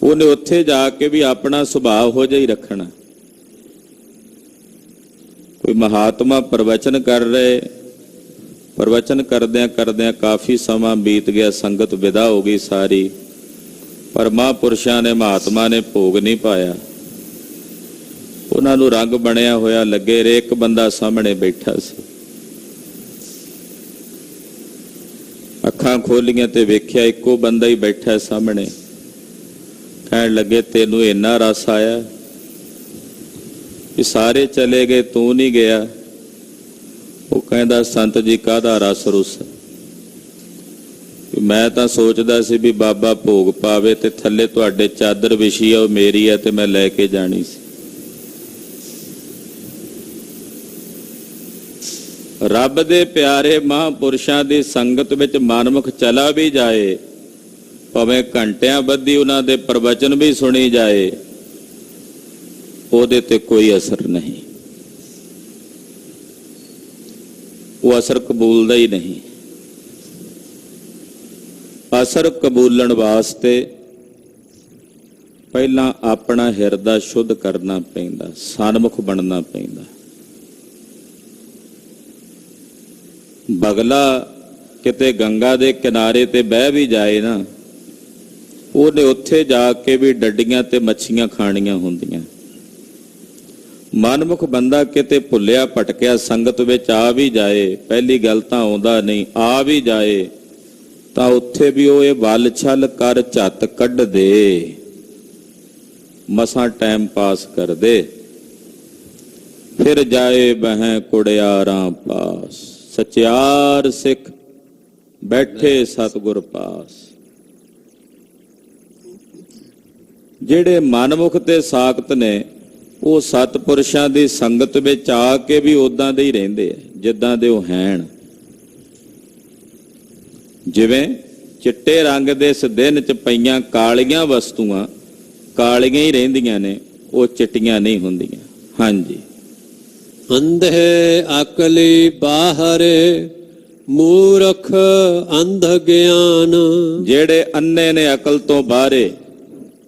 ਉਹਨੇ ਉੱਥੇ ਜਾ ਕੇ ਵੀ ਆਪਣਾ ਸੁਭਾਅ ਹੋ ਜਿਹਾ ਹੀ ਰੱਖਣਾ। ਕੋਈ ਮਹਾਤਮਾ ਪ੍ਰਵਚਨ ਕਰ ਰਹੇ, ਪ੍ਰਵਚਨ ਕਰਦਿਆਂ ਕਾਫੀ ਸਮਾਂ ਬੀਤ ਗਿਆ, ਸੰਗਤ ਵਿਦਾ ਹੋ ਗਈ ਸਾਰੀ, ਪਰ ਮਹਾਂਪੁਰਸ਼ਾਂ ਨੇ, ਮਹਾਤਮਾ ਨੇ ਭੋਗ ਨਹੀਂ ਪਾਇਆ। ਉਹਨਾਂ ਨੂੰ ਰੰਗ ਬਣਿਆ ਹੋਇਆ ਲੱਗੇ ਰਹੇ। ਇੱਕ ਬੰਦਾ ਸਾਹਮਣੇ ਬੈਠਾ ਸੀ, ਅੱਖਾਂ ਖੋਲੀਆਂ ਤੇ ਵੇਖਿਆ ਇੱਕੋ ਬੰਦਾ ਹੀ ਬੈਠਾ ਸਾਹਮਣੇ। ਕਹਿਣ ਲੱਗੇ ਤੈਨੂੰ ਇੰਨਾ ਰਸ ਆਇਆ ਕਿ ਸਾਰੇ ਚਲੇ ਗਏ, ਤੂੰ ਨਹੀਂ ਗਿਆ। ਉਹ ਕਹਿੰਦਾ ਸੰਤ ਜੀ ਕਾਹਦਾ ਰਸ ਰੁਸ, ਮੈਂ ਤਾਂ ਸੋਚਦਾ ਸੀ ਵੀ ਬਾਬਾ ਭੋਗ ਪਾਵੇ ਤੇ ਥੱਲੇ ਤੁਹਾਡੇ ਚਾਦਰ ਵਿਛੀ ਆ, ਉਹ ਮੇਰੀ ਆ ਤੇ ਮੈਂ ਲੈ ਕੇ ਜਾਣੀ ਸੀ। ਰੱਬ ਦੇ ਪਿਆਰੇ ਮਹਾਂਪੁਰਸ਼ਾਂ ਦੀ ਸੰਗਤ ਵਿੱਚ ਮਨਮੁਖ ਚਲਾ ਵੀ ਜਾਏ, ਭਾਵੇਂ ਘੰਟਿਆਂ ਬੱਧੀ ਉਹਨਾਂ ਦੇ ਪ੍ਰਵਚਨ ਵੀ ਸੁਣੀ ਜਾਏ, ਉਹਦੇ ਤੇ ਕੋਈ ਅਸਰ ਨਹੀਂ, ਉਹ ਅਸਰ ਕਬੂਲਦਾ ਹੀ ਨਹੀਂ। ਅਸਰ ਕਬੂਲਣ ਵਾਸਤੇ ਪਹਿਲਾਂ ਆਪਣਾ ਹਿਰਦਾ ਸ਼ੁੱਧ ਕਰਨਾ ਪੈਂਦਾ, ਸਨਮੁਖ ਬਣਨਾ ਪੈਂਦਾ। ਬਗਲਾ ਕਿਤੇ ਗੰਗਾ ਦੇ ਕਿਨਾਰੇ ਤੇ ਬਹਿ ਵੀ ਜਾਏ ਨਾ, ਉਹਨੇ ਉੱਥੇ ਜਾ ਕੇ ਵੀ ਡੱਡੀਆਂ ਤੇ ਮੱਛੀਆਂ ਖਾਣੀਆਂ ਹੁੰਦੀਆਂ। ਮਨਮੁਖ ਬੰਦਾ ਕਿਤੇ ਭੁੱਲਿਆ ਭਟਕਿਆ ਸੰਗਤ ਵਿੱਚ ਆ ਵੀ ਜਾਏ, ਪਹਿਲੀ ਗੱਲ ਤਾਂ ਆਉਂਦਾ ਨਹੀਂ, ਆ ਵੀ ਜਾਏ ਤਾਂ ਉੱਥੇ ਵੀ ਉਹ ਇਹ ਵੱਲ ਛਲ ਕਰ ਝੱਤ ਕੱਢ ਦੇ, ਮਸਾਂ ਟਾਈਮ ਪਾਸ ਕਰ ਦੇ, ਫਿਰ ਜਾਏ ਬਹਿ ਕੁੜਿਆਰਾਂ ਪਾਸ, ਸਚਿਆਰ ਸਿੱਖ ਬੈਠੇ ਸਤਿਗੁਰ ਪਾਸ। ਜਿਹੜੇ ਮਨਮੁਖ ਤੇ ਸਾਖਤ ਨੇ ਉਹ ਸਤਿਪੁਰਸ਼ਾਂ ਦੀ ਸੰਗਤ ਵਿੱਚ ਆ ਕੇ ਵੀ ਉਦਾਂ ਦੇ ਹੀ ਰਹਿੰਦੇ ਆ ਜਿੱਦਾਂ ਦੇ ਉਹ ਹੈਣ। ਜਿਵੇਂ ਚਿੱਟੇ ਰੰਗ ਦੇ ਇਸ ਦਿਨ ਚ ਪਈਆਂ ਕਾਲੀਆਂ ਵਸਤੂਆਂ ਕਾਲੀਆਂ ਹੀ ਰਹਿੰਦੀਆਂ ਨੇ, ਉਹ ਚਿੱਟੀਆਂ ਨਹੀਂ ਹੁੰਦੀਆਂ। ਹਾਂਜੀ। ਅੰਧੇ ਅਕਲੀ ਬਾਹਰੇ ਮੂਰਖ ਅੰਧ ਗਿਆਨ। ਜਿਹੜੇ ਅੰਨੇ ਨੇ ਅਕਲ ਤੋਂ ਬਾਹਰੇ,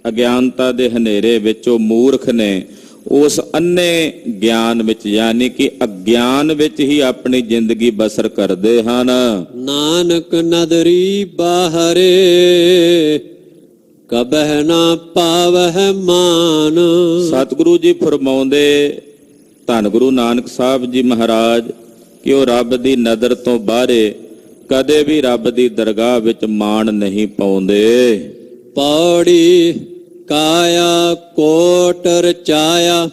ਅਗਿਆਨਤਾ ਦੇ ਹਨੇਰੇ ਵਿੱਚ, ਉਹ ਮੂਰਖ ਨੇ ਉਸ ਅੰਨੇ ਗਿਆਨ ਵਿੱਚ, ਯਾਨੀ ਕਿ ਅਗਿਆਨ ਵਿੱਚ ਹੀ ਆਪਣੀ ਜ਼ਿੰਦਗੀ ਬਸਰ ਕਰਦੇ ਹਨ। ਨਾਨਕ ਨਦਰੀ ਬਾਹਰੇ ਕਬਹਿ ਨਾ ਪਾਵਹਿ ਮਾਨ। ਸਤਿਗੁਰੂ ਜੀ ਫਰਮਾਉਂਦੇ, ਧੰਨ ਗੁਰੂ ਨਾਨਕ ਸਾਹਿਬ ਜੀ ਮਹਾਰਾਜ, ਕਿ ਉਹ ਰੱਬ ਦੀ ਨਜ਼ਰ ਤੋਂ ਬਾਹਰੇ ਕਦੇ ਵੀ ਰੱਬ ਦੀ ਦਰਗਾਹ ਵਿੱਚ ਮਾਣ ਨਹੀਂ ਪਾਉਂਦੇ। ਪੌੜੀ ਕਾਇਆ ਕੋਟ ਰਚਾਇਆ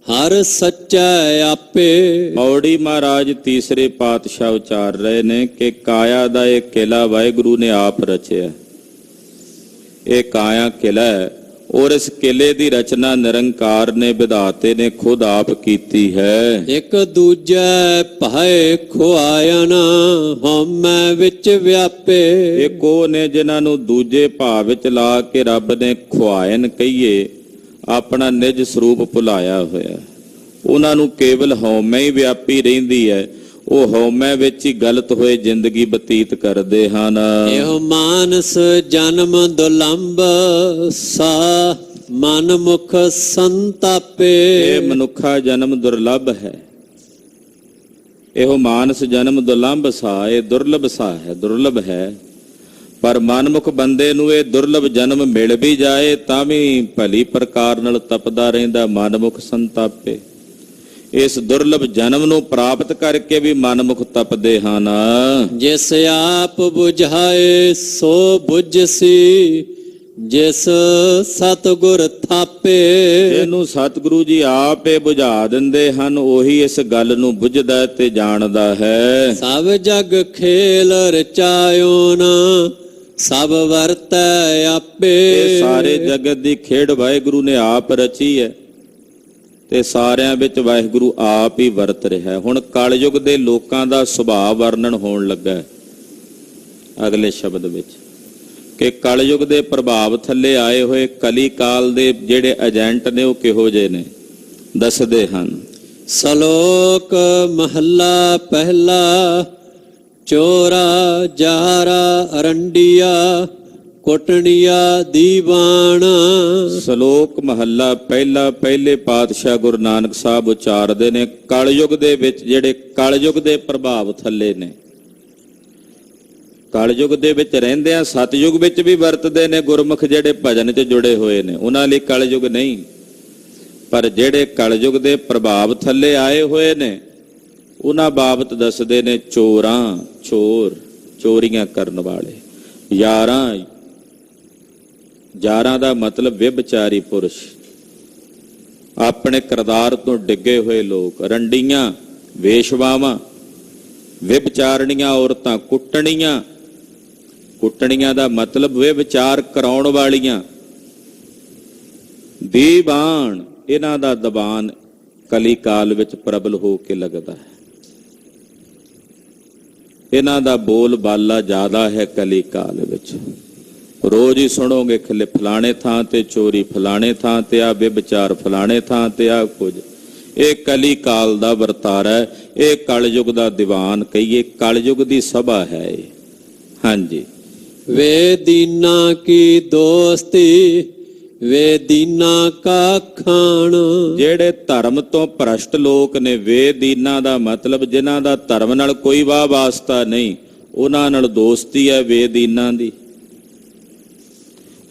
ਹਰ ਸੱਚੈ ਆਪੇ। ਪੌੜੀ ਮਹਾਰਾਜ ਤੀਸਰੇ ਪਾਤਸ਼ਾਹ ਉਚਾਰ ਰਹੇ ਨੇ ਕਿ ਕਾਇਆ ਦਾ ਇਹ ਕਿਲਾ ਵਾਹਿਗੁਰੂ ਨੇ ਆਪ ਰਚਿਆ। ਇਹ ਕਾਇਆ ਕਿਲਾ ਹੈ ਔਰ ਇਸ ਕਿਲੇ ਦੀ ਰਚਨਾ ਨਿਰੰਕਾਰ ਨੇ, ਵਿਧਾਤੇ ਨੇ ਖੁਦ ਆਪ ਕੀਤੀ ਹੈ। ਇੱਕ ਦੂਜੇ ਭਾਏ ਖੁਆਇਨ ਹਉਮੈ ਵਿੱਚ ਵਿਆਪੇ। ਇੱਕ ਉਹ ਨੇ ਜਿਨ੍ਹਾਂ ਨੂੰ ਦੂਜੇ ਭਾਵ ਵਿੱਚ ਲਾ ਕੇ ਰੱਬ ਨੇ ਖੁਆਇਨ ਕਹੀਏ, ਆਪਣਾ ਨਿਜ ਸਰੂਪ ਭੁਲਾਇਆ ਹੋਇਆ। ਉਹਨਾਂ ਨੂੰ ਕੇਵਲ ਹਉਮੈ ਹੀ ਵਿਆਪੀ ਰਹਿੰਦੀ ਹੈ, ਉਹ ਹਉਮੈ ਵਿੱਚ ਹੀ ਗਲਤ ਹੋਏ ਜ਼ਿੰਦਗੀ ਬਤੀਤ ਕਰਦੇ ਹਨ। ਇਹੋ ਮਾਨਸ ਜਨਮ ਦੁਲੰਭ ਸਾ ਮਨ ਮੁਖ ਸੰਤਾਪੇ। ਇਹ ਮਨੁੱਖਾ ਜਨਮ ਦੁਰਲਭ ਹੈ। ਇਹੋ ਮਾਨਸ ਜਨਮ ਦੁਲੰਭ ਸਾ, ਇਹ ਦੁਰਲਭ ਸਾ ਹੈ, ਦੁਰਲਭ ਹੈ। ਪਰ ਮਨਮੁਖ ਬੰਦੇ ਨੂੰ ਇਹ ਦੁਰਲਭ ਜਨਮ ਮਿਲ ਵੀ ਜਾਏ ਤਾਂ ਵੀ ਭਲੀ ਪ੍ਰਕਾਰ ਨਾਲ ਤਪਦਾ ਰਹਿੰਦਾ, ਮਨਮੁਖ ਸੰਤਾਪੇ। ਇਸ ਦੁਰਲਭ ਜਨਮ ਨੂੰ ਪ੍ਰਾਪਤ ਕਰਕੇ ਵੀ ਮਨਮੁਖ ਤਪਦੇ ਹਨ। ਜਿਸ ਆਪ ਬੁਝਾਏ ਸੋ ਬੁਝਸੀ, ਜਿਸ ਸਤਿਗੁਰ ਥਾਪੇ। ਇਹਨੂੰ ਸਤਿਗੁਰੂ ਜੀ ਆਪੇ ਬੁਝਾ ਦਿੰਦੇ ਹਨ, ਉਹੀ ਇਸ ਗੱਲ ਨੂੰ ਬੁਝਦਾ ਤੇ ਜਾਣਦਾ ਹੈ। ਸਭ ਜਗ ਖੇਲ ਰਚਾਇਓ ਨਾ ਸਭ ਵਰਤੈ ਆਪੇ। ਇਹ ਸਾਰੇ ਜਗਤ ਦੀ ਖੇਡ ਵਾਹਿਗੁਰੂ ਨੇ ਆਪ ਰਚੀ ਹੈ ਤੇ ਸਾਰਿਆਂ ਵਿੱਚ ਵਾਹਿਗੁਰੂ ਆਪ ਹੀ ਵਰਤ ਰਿਹਾ ਹੈ। ਹੁਣ ਕਲਯੁਗ ਦੇ ਲੋਕਾਂ ਦਾ ਸੁਭਾਅ ਵਰਣਨ ਹੋਣ ਲੱਗਾ ਹੈ ਅਗਲੇ ਸ਼ਬਦ ਵਿੱਚ, ਕਿ ਕਲਯੁਗ ਦੇ ਪ੍ਰਭਾਵ ਥੱਲੇ ਆਏ ਹੋਏ ਕਲੀ ਕਾਲ ਦੇ ਜਿਹੜੇ ਏਜੰਟ ਨੇ ਉਹ ਕਿਹੋ ਜਿਹੇ ਨੇ, ਦੱਸਦੇ ਹਨ। ਸ਼ਲੋਕ ਮਹੱਲਾ ਪਹਿਲਾ। ਚੋਰਾ ਜਾਰਾ ਅਰੰਡੀਆ ਕੋਟਣੀਆ ਦੀਵਾਨ। ਸ਼ਲੋਕ ਮਹੱਲਾ ਪਹਿਲਾ, ਪਹਿਲੇ ਪਾਤਸ਼ਾਹ ਗੁਰੂ ਨਾਨਕ ਸਾਹਿਬ ਉਚਾਰਦੇ ਨੇ, ਕਲਯੁਗ ਦੇ ਵਿੱਚ ਜਿਹੜੇ ਕਲਯੁਗ ਦੇ ਪ੍ਰਭਾਵ ਥੱਲੇ ਨੇ, ਕਲਯੁਗ ਦੇ ਵਿੱਚ ਰਹਿੰਦੇ ਆ, ਸਤਯੁਗ ਵਿੱਚ ਵੀ ਵਰਤਦੇ ਨੇ ਗੁਰਮੁਖ ਜਿਹੜੇ ਭਜਨ 'ਚ ਜੁੜੇ ਹੋਏ ਨੇ, ਉਹਨਾਂ ਲਈ ਕਲਯੁਗ ਨਹੀਂ। ਪਰ ਜਿਹੜੇ ਕਲਯੁਗ ਦੇ ਪ੍ਰਭਾਵ ਥੱਲੇ ਆਏ ਹੋਏ ਨੇ ਉਹਨਾਂ ਬਾਬਤ ਦੱਸਦੇ ਨੇ, ਚੋਰਾਂ, ਚੋਰ, ਚੋਰੀਆਂ ਕਰਨ ਵਾਲੇ। ਯਾਰਾਂ, ਯਾਰਾਂ ਦਾ ਮਤਲਬ ਵਿਭਚਾਰੀ ਪੁਰਸ਼, ਆਪਣੇ ਕਿਰਦਾਰ ਤੋਂ ਡਿੱਗੇ ਹੋਏ ਲੋਕ। ਰੰਡੀਆਂ, ਵੇਸ਼ਵਾਵਾਂ, ਵਿਭਚਾਰਣੀਆਂ ਔਰਤਾਂ, ਕੁੱਟਣੀਆਂ, ਕੁੱਟਣੀਆਂ ਦਾ ਮਤਲਬ ਵੇ ਵਿਚਾਰ ਕਰਾਉਣ ਵਾਲੀਆਂ। ਦੀਵਾਨ, ਇਹਨਾਂ ਦਾ ਦਬਾਨ ਕਲੀ ਕਾਲ ਵਿੱਚ ਪ੍ਰਬਲ ਹੋ ਕੇ ਲੱਗਦਾ ਹੈ। ਇਹਨਾਂ ਦਾ ਬੋਲ ਬਾਲਾ ਜ਼ਿਆਦਾ ਹੈ ਕਲੀ ਕਾਲ ਵਿੱਚ। ਰੋਜ਼ ਹੀ ਸੁਣੋਗੇ ਖਲੇ ਫਲਾਣੇ ਥਾਂ ਤੇ ਚੋਰੀ, ਫਲਾਣੇ ਥਾਂ ਤੇ ਆ ਬੇਵਿਚਾਰ, ਫਲਾਣੇ ਥਾਂ ਤੇ ਆ ਕੁਝ। ਇਹ ਕਲੀ ਕਾਲ ਦਾ ਵਰਤਾਰਾ ਹੈ, ਇਹ ਕਲਯੁਗ ਦਾ ਦੀਵਾਨ ਕਹੀਏ, ਕਲਯੁਗ ਦੀ ਸਭਾ ਹੈ ਇਹ। ਹਾਂਜੀ। ਵੇ ਦੀਨਾ ਕੀ ਦੋਸਤੀ, ਵੇ ਦੀਨਾ ਕਾ ਖਾਣ। ਜਿਹੜੇ ਧਰਮ ਤੋਂ ਭ੍ਰਸ਼ਟ ਲੋਕ ਨੇ, ਵੇ ਦੀਨਾ ਦਾ ਮਤਲਬ ਜਿਨ੍ਹਾਂ ਦਾ ਧਰਮ ਨਾਲ ਕੋਈ ਵਾਹ ਵਾਸਤਾ ਨਹੀਂ, ਉਹਨਾਂ ਨਾਲ ਦੋਸਤੀ ਹੈ ਵੇ ਦੀਨਾ ਦੀ।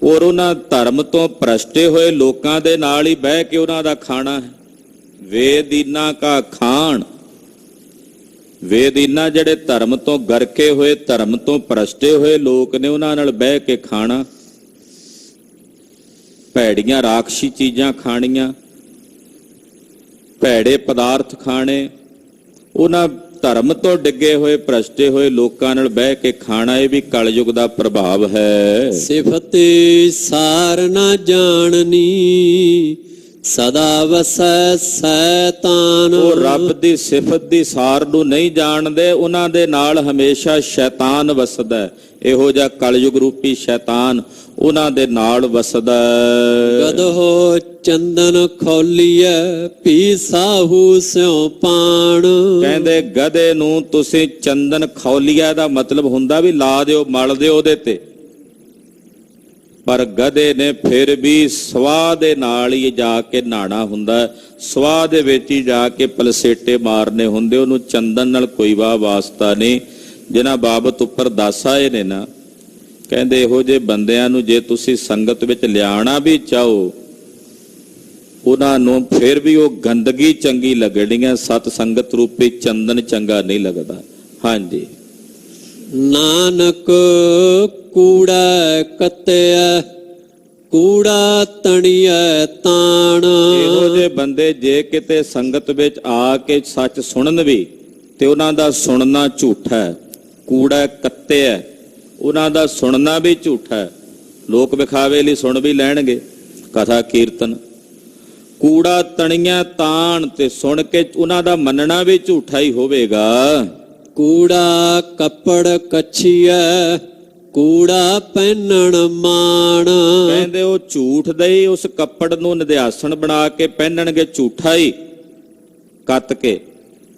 ਔਰ ਉਹਨਾਂ ਧਰਮ ਤੋਂ ਭ੍ਰਸ਼ਟੇ ਹੋਏ ਲੋਕਾਂ ਦੇ ਨਾਲ ਹੀ ਬਹਿ ਕੇ ਉਹਨਾਂ ਦਾ ਖਾਣਾ ਹੈ। ਵੇ ਦੀਨਾ ਕਾ ਖਾਣ। ਵੇ ਦੀਨਾ ਜਿਹੜੇ ਧਰਮ ਤੋਂ ਗਰਕੇ ਹੋਏ, ਧਰਮ ਤੋਂ ਭ੍ਰਸ਼ਟੇ ਹੋਏ ਲੋਕ ਨੇ, ਉਹਨਾਂ ਨਾਲ ਬਹਿ ਕੇ ਖਾਣਾ। ਭੈੜੀਆਂ ਰਾਖਸ਼ੀ ਚੀਜ਼ਾਂ ਖਾਣੀਆਂ, ਭੈੜੇ ਪਦਾਰਥ ਖਾਣੇ, ਉਹਨਾਂ ਧਰਮ ਤੋਂ ਡਿੱਗੇ ਹੋਏ ਭ੍ਰਸ਼ਟੇ ਹੋਏ ਲੋਕਾਂ ਨਾਲ ਬਹਿ ਕੇ ਖਾਣਾ, ਇਹ ਵੀ ਕਲਯੁਗ ਦਾ ਪ੍ਰਭਾਵ ਹੈ। ਸਿਫਤੀ ਸਾਰ ਨਾ ਜਾਣਨੀ, ਸਦਾ ਵਸੈ ਸੈਤਾਨ। ਉਹ ਰੱਬ ਦੀ ਸਿਫਤ ਦੀ ਸਾਰ ਨੂੰ ਨਹੀਂ ਜਾਣਦੇ, ਉਹਨਾਂ ਦੇ ਨਾਲ ਹਮੇਸ਼ਾ ਸ਼ੈਤਾਨ ਵਸਦਾ। ਇਹੋ ਜਿਹਾ ਕਲਯੁਗ ਰੂਪੀ ਸ਼ੈਤਾਨ ਉਹਨਾਂ ਦੇ ਨਾਲ ਵਸਦਾ। ਗਦਹੋ ਚੰਦਨ ਖੋਲੀਐ, ਪੀ ਸਾਹੂ ਸਿਉ ਪਾਣ। ਕਹਿੰਦੇ ਗਧੇ ਨੂੰ ਤੁਸੀਂ ਚੰਦਨ ਖੌਲੀਆ ਦਾ ਮਤਲਬ ਹੁੰਦਾ ਵੀ ਲਾ ਦਿਓ, ਮਲ ਦਿਓ ਉਹਦੇ ਤੇ, ਪਰ ਗਧੇ ਨੇ ਫਿਰ ਵੀ ਸਵਾਹ ਦੇ ਨਾਲ ਹੀ ਜਾ ਕੇ ਨਹਾਣਾ ਹੁੰਦਾ, ਸਵਾਹ ਦੇ ਵਿੱਚ ਹੀ ਜਾ ਕੇ ਪਲਸੇਟੇ ਮਾਰਨੇ ਹੁੰਦੇ, ਉਹਨੂੰ ਚੰਦਨ ਨਾਲ ਕੋਈ ਵਾਹ ਵਾਸਤਾ ਨਹੀਂ। ਜਿਨ੍ਹਾਂ ਬਾਬਤ ਉੱਪਰ ਦੱਸ ਆਏ ਨੇ ਨਾ, ਕਹਿੰਦੇ ਇਹੋ ਜਿਹੇ ਬੰਦਿਆਂ ਨੂੰ ਜੇ ਤੁਸੀਂ ਸੰਗਤ ਵਿੱਚ ਲਿਆਉਣਾ ਵੀ ਚਾਹੋ, ਉਹਨਾਂ ਨੂੰ ਫਿਰ ਵੀ ਉਹ ਗੰਦਗੀ ਚੰਗੀ ਲੱਗਣੀ ਹੈ, ਸਤ ਸੰਗਤ ਰੂਪੀ ਚੰਦਨ ਚੰਗਾ ਨਹੀਂ ਲੱਗਦਾ। ਹਾਂਜੀ। ਨਾਨਕ ਕੂੜਾ ਕੱਤਿਆ, ਕੂੜਾ ਤਣੀਐ ਤਾਣ। ਇਹੋ ਜਿਹੇ ਬੰਦੇ ਜੇ ਕਿਤੇ ਸੰਗਤ ਵਿੱਚ ਆ ਕੇ ਸੱਚ ਸੁਣਨ ਵੀ, ਤੇ ਉਹਨਾਂ ਦਾ ਸੁਣਨਾ ਝੂਠਾ ਹੈ। ਕੂੜਾ ਕੱਤਿਆ, ਉਹਨਾਂ ਦਾ ਸੁਣਨਾ ਵੀ ਝੂਠਾ ਹੈ। ਲੋਕ ਵਿਖਾਵੇ ਲਈ ਸੁਣ ਵੀ ਲੈਣਗੇ ਕਥਾ ਕੀਰਤਨ। ਕੂੜਾ ਤਣੀਆਂ ਤਾਣ, ਤੇ ਸੁਣ ਕੇ ਉਹਨਾਂ ਦਾ ਮੰਨਣਾ ਵੀ ਝੂਠਾ ਹੀ ਹੋਵੇਗਾ। ਕੂੜਾ ਕੱਪੜ ਕੱਛੀਐ, ਕੂੜਾ ਪਹਿਨਣ ਮਾਣ। ਕਹਿੰਦੇ ਉਹ ਝੂਠ ਦੇ ਹੀ ਉਸ ਕੱਪੜ ਨੂੰ ਨਿਧਿਆਸਣ ਬਣਾ ਕੇ ਪਹਿਨਣਗੇ, ਝੂਠਾ ਹੀ ਕੱਤ ਕੇ,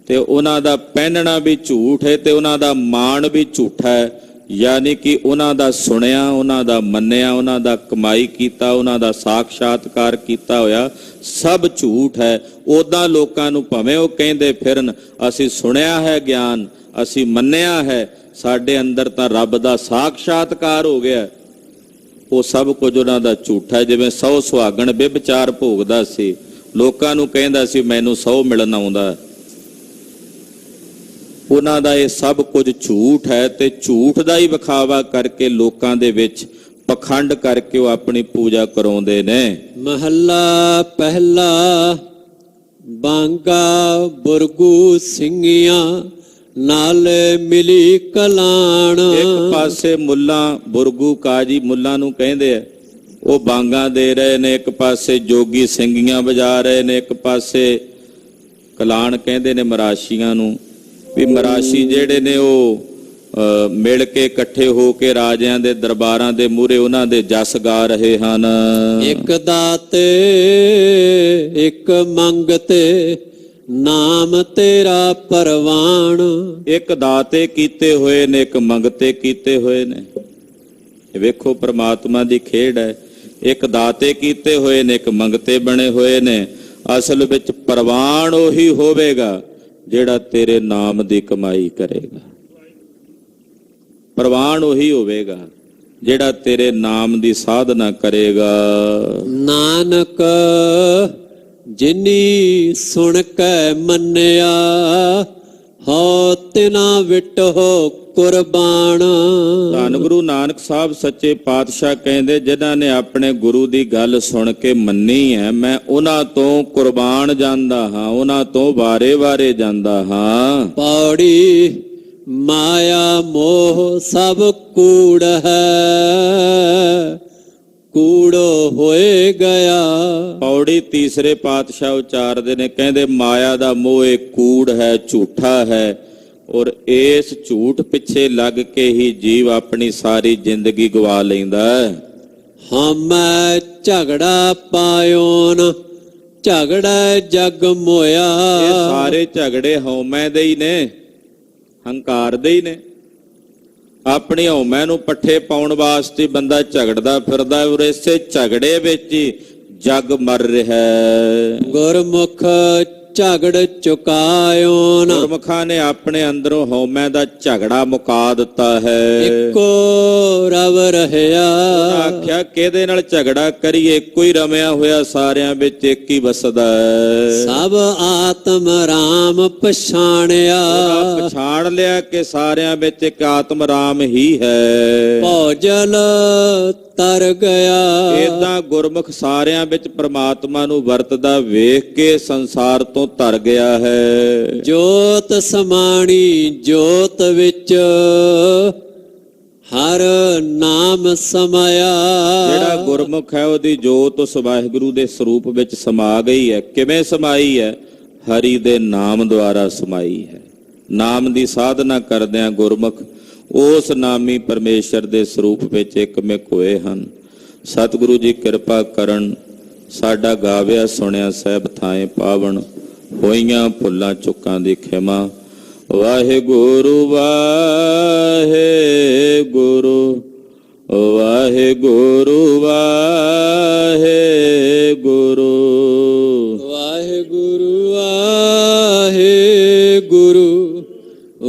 ਤੇ ਉਹਨਾਂ ਦਾ ਪਹਿਨਣਾ ਵੀ ਝੂਠ ਹੈ, ਤੇ ਉਹਨਾਂ ਦਾ ਮਾਣ ਵੀ ਝੂਠਾ ਹੈ। ਯਾਨੀ ਕਿ ਉਹਨਾਂ ਦਾ ਸੁਣਿਆ, ਉਹਨਾਂ ਦਾ ਮੰਨਿਆ, ਉਹਨਾਂ ਦਾ ਕਮਾਈ ਕੀਤਾ, ਉਹਨਾਂ ਦਾ ਸਾਖਸ਼ਾਤਕਾਰ ਕੀਤਾ ਹੋਇਆ ਸਭ ਝੂਠ ਹੈ। ਉਦਾਂ ਲੋਕਾਂ ਨੂੰ ਭਾਵੇਂ ਉਹ ਕਹਿੰਦੇ ਫਿਰਨ ਅਸੀਂ ਸੁਣਿਆ ਹੈ ਗਿਆਨ, ਅਸੀਂ ਮੰਨਿਆ ਹੈ, ਸਾਡੇ ਅੰਦਰ ਤਾਂ ਰੱਬ ਦਾ ਸਾਖਸ਼ਾਤਕਾਰ ਹੋ ਗਿਆ, ਉਹ ਸਭ ਕੁਝ ਉਹਨਾਂ ਦਾ ਝੂਠਾ। ਜਿਵੇਂ 100 ਸੁਹਾਗਣ ਬੇਵਿਚਾਰ ਭੋਗਦਾ ਸੀ, ਲੋਕਾਂ ਨੂੰ ਕਹਿੰਦਾ ਸੀ ਮੈਨੂੰ 100 ਮਿਲਣ ਆਉਂਦਾ, ਉਹਨਾਂ ਦਾ ਇਹ ਸਭ ਕੁਝ ਝੂਠ ਹੈ। ਤੇ ਝੂਠ ਦਾ ਹੀ ਵਿਖਾਵਾ ਕਰਕੇ ਲੋਕਾਂ ਦੇ ਵਿੱਚ ਪਖੰਡ ਕਰਕੇ ਉਹ ਆਪਣੀ ਪੂਜਾ ਕਰਾਉਂਦੇ ਨੇ। ਮਹੱਲਾ ਪਹਿਲਾ। ਬਾਂਗਾ ਬੁਰਗੂ ਸਿੰਘੀਆਂ, ਨਾਲ ਮਿਲੀ ਕਲਾਣ। ਇੱਕ ਪਾਸੇ ਮੁੱਲਾ ਬੁਰਗੂ ਕਾਜੀ ਮੁੱਲਾ ਨੂੰ ਕਹਿੰਦੇ ਆ, ਉਹ ਬਾਂਗਾ ਦੇ ਰਹੇ ਨੇ, ਇੱਕ ਪਾਸੇ ਜੋਗੀ ਸਿੰਘੀਆਂ ਵਜਾ ਰਹੇ ਨੇ, ਇੱਕ ਪਾਸੇ ਕਲਾਣ ਕਹਿੰਦੇ ਨੇ ਮਰਾਸ਼ੀਆਂ ਨੂੰ। ਵੀ ਮਰਾਸ਼ੀ ਜਿਹੜੇ ਨੇ ਉਹ ਮਿਲ ਕੇ ਇਕੱਠੇ ਹੋ ਕੇ ਰਾਜਿਆਂ ਦੇ ਦਰਬਾਰਾਂ ਦੇ ਮੂਹਰੇ ਉਹਨਾਂ ਦੇ ਜਸ ਗਾ ਰਹੇ ਹਨ। ਇੱਕ ਦਾਤੇ ਇੱਕ ਮੰਗਤੇ, ਨਾਮ ਤੇਰਾ ਪਰਵਾਨ। ਇੱਕ ਦਾਤੇ ਕੀਤੇ ਹੋਏ ਨੇ, ਇੱਕ ਮੰਗਤੇ ਕੀਤੇ ਹੋਏ ਨੇ। ਵੇਖੋ ਪ੍ਰਮਾਤਮਾ ਦੀ ਖੇਡ ਹੈ। ਇੱਕ ਦਾਤੇ ਕੀਤੇ ਹੋਏ ਨੇ, ਇੱਕ ਮੰਗਤੇ ਬਣੇ ਹੋਏ ਨੇ। ਅਸਲ ਵਿੱਚ ਪਰਵਾਨ ਉਹੀ ਹੋਵੇਗਾ ਜਿਹੜਾ ਤੇਰੇ ਨਾਮ ਦੀ ਕਮਾਈ ਕਰੇਗਾ। ਪ੍ਰਵਾਨ ਉਹੀ ਹੋਵੇਗਾ ਜਿਹੜਾ ਤੇਰੇ ਨਾਮ ਦੀ ਸਾਧਨਾ ਕਰੇਗਾ। ਨਾਨਕ ਜਿਨੀ ਸੁਣ ਕੇ ਮੰਨਿਆ, ਹੋ ਤਿਨਾ ਵਿਟੋ ਕੁਰਬਾਨ। ਧੰਨ ਗੁਰੂ ਨਾਨਕ ਸਾਹਿਬ ਸੱਚੇ ਪਾਤਸ਼ਾਹ ਕਹਿੰਦੇ, ਜਿਨ੍ਹਾਂ ਨੇ ਆਪਣੇ ਗੁਰੂ ਦੀ ਗੱਲ ਸੁਣ ਕੇ ਮੰਨੀ ਹੈ, ਮੈਂ ਉਹਨਾਂ ਤੋਂ ਕੁਰਬਾਨ ਜਾਂਦਾ ਹਾਂ, ਉਹਨਾਂ ਤੋਂ ਵਾਰੇ-ਵਾਰੇ ਜਾਂਦਾ ਹਾਂ। ਪੌੜੀ ਮਾਇਆ ਮੋਹ ਸਭ ਕੂੜ ਹੈ, ਕੂੜੋ ਹੋਏ ਗਿਆ। ਪੌੜੀ ਤੀਸਰੇ ਪਾਤਸ਼ਾਹ ਉਚਾਰਦੇ ਨੇ, ਕਹਿੰਦੇ ਮਾਇਆ ਦਾ ਮੋਹ ਇਹ ਕੂੜ ਹੈ, ਝੂਠਾ ਹੈ, ਔਰ ਇਸ ਝੂਠ ਪਿੱਛੇ ਲੱਗ ਕੇ ਹੀ ਜੀਵ ਆਪਣੀ ਸਾਰੀ ਜ਼ਿੰਦਗੀ ਗਵਾ ਲੈਂਦਾ ਹੈ। ਹਮੈ ਝਗੜਾ ਪਾਇਓਨ, ਝਗੜਾ ਜਗ ਮੋਇਆ। ਇਹ ਸਾਰੇ ਝਗੜੇ ਹਉਮੈ ਦੇ ਹੀ ਨੇ, ਹੰਕਾਰ ਦੇ ਹੀ ਨੇ। ਆਪਣੀ ਹਉਮੈ ਨੂੰ ਪੱਠੇ ਪਾਉਣ ਵਾਸਤੇ ਬੰਦਾ ਝਗੜਦਾ ਫਿਰਦਾ, ਔਰ ਇਸੇ ਝਗੜੇ ਵਿੱਚ ਹੀ ਜਗ ਮਰ ਰਿਹਾ ਹੈ। ਗੁਰਮੁਖ ਝਗੜ ਚੁਕਾਇਓਨ, ਗੁਰਮੁਖਾਂ ਨੇ ਆਪਣੇ ਅੰਦਰੋਂ ਹਉਮੈ ਦਾ ਝਗੜਾ ਮੁਕਾ ਦਿੱਤਾ ਹੈ। ਇੱਕੋ ਰਵ ਰਹਿਆ। ਆਖਿਆ ਕਿਹਦੇ ਨਾਲ ਝਗੜਾ ਕਰੀਏ, ਇੱਕੋ ਹੀ ਰਮਿਆ ਹੋਇਆ, ਸਾਰਿਆਂ ਵਿੱਚ ਇੱਕ ਹੀ ਵਸਦਾ ਹੈ। ਸਭ ਆਤਮ ਰਾਮ ਪਛਾਣਿਆ। ਪਛਾਣ ਲਿਆ ਕਿ ਸਾਰਿਆਂ ਵਿੱਚ ਇੱਕ ਆਤਮ ਰਾਮ ਹੀ ਹੈ। ਭੋਜਲ ਤਰ ਗਿਆ। ਏਦਾਂ ਗੁਰਮੁਖ ਸਾਰਿਆਂ ਵਿੱਚ ਪ੍ਰਮਾਤਮਾ ਨੂੰ ਵਰਤਦਾ ਵੇਖ ਕੇ ਸੰਸਾਰ ਤੋਂ ਤਰ ਗਿਆ ਹੈ। ਜੋਤ ਸਮਾਣੀ ਜੋਤ ਵਿੱਚ, ਹਰ ਨਾਮ ਸਮਾਇਆ। ਜਿਹੜਾ ਗੁਰਮੁਖ ਹੈ ਉਹਦੀ ਜੋਤ ਉਸ ਵਾਹਿਗੁਰੂ ਦੇ ਸਰੂਪ ਵਿੱਚ ਸਮਾ ਗਈ ਹੈ। ਕਿਵੇਂ ਸਮਾਈ ਹੈ? ਹਰੀ ਦੇ ਨਾਮ ਦੁਆਰਾ ਸਮਾਈ ਹੈ। ਨਾਮ ਦੀ ਸਾਧਨਾ ਕਰਦਿਆਂ ਗੁਰਮੁਖ ਉਸ ਨਾਮੀ ਪਰਮੇਸ਼ਰ ਦੇ ਸਰੂਪ ਵਿੱਚ ਇਕਮਿਕ ਹੋਏ ਹਨ। ਸਤਿਗੁਰੂ ਜੀ ਕਿਰਪਾ ਕਰਨ, ਸਾਡਾ ਗਾਵਿਆ ਸੁਣਿਆ ਸਹਿਬ ਥਾਏ ਪਾਵਨ, ਹੋਈਆਂ ਭੁੱਲਾਂ ਚੁੱਕਾਂ ਦੀ ਖਿਮਾ। ਵਾਹਿਗੁਰੂ ਵਾਹਿਗੁਰੂ, ਵਾਹਿਗੁਰੂ ਵਾਹਿਗੁਰੂ, ਵਾਹਿਗੁਰੂ ਵਾਹਿਗੁਰੂ,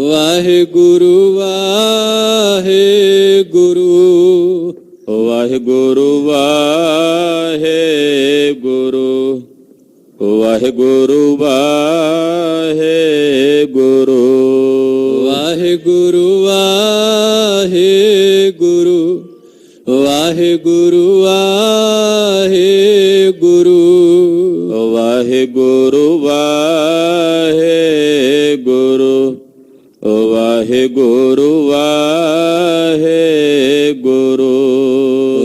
ਵਾਹਿਗੁਰੂ ਵਾਹਿਗੁਰੂ, ਵਾਹਿਗੁਰੂ ਵਾਹਿਗੁਰੂ, ਵਾਹਿਗੁਰੂ ਵਾਹਿਗੁਰੂ, ਵਾਹਿਗੁਰੂ ਵਾਹਿਗੁਰੂ, ਵਾਹਿਗੁਰੂ ਵਾਹਿਗੁਰੂ, ਵਾਹਿਗੁਰੂ ਵਾਹਿਗੁਰੂ, ਵਾਹਿਗੁਰੂ ਵਾਹਿਗੁਰੂ,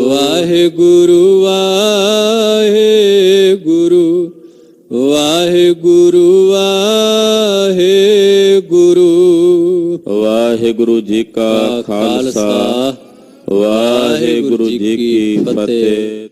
ਵਾਹਿਗੁਰੂ ਵਾਹਿਗੁਰੂ, ਵਾਹਿਗੁਰੂ ਵਾਹਿਗੁਰੂ। ਵਾਹਿਗੁਰੂ ਜੀ ਕਾ ਖਾਲਸਾ, ਵਾਹਿਗੁਰੂ ਜੀ ਕੀ ਫਤਿਹ।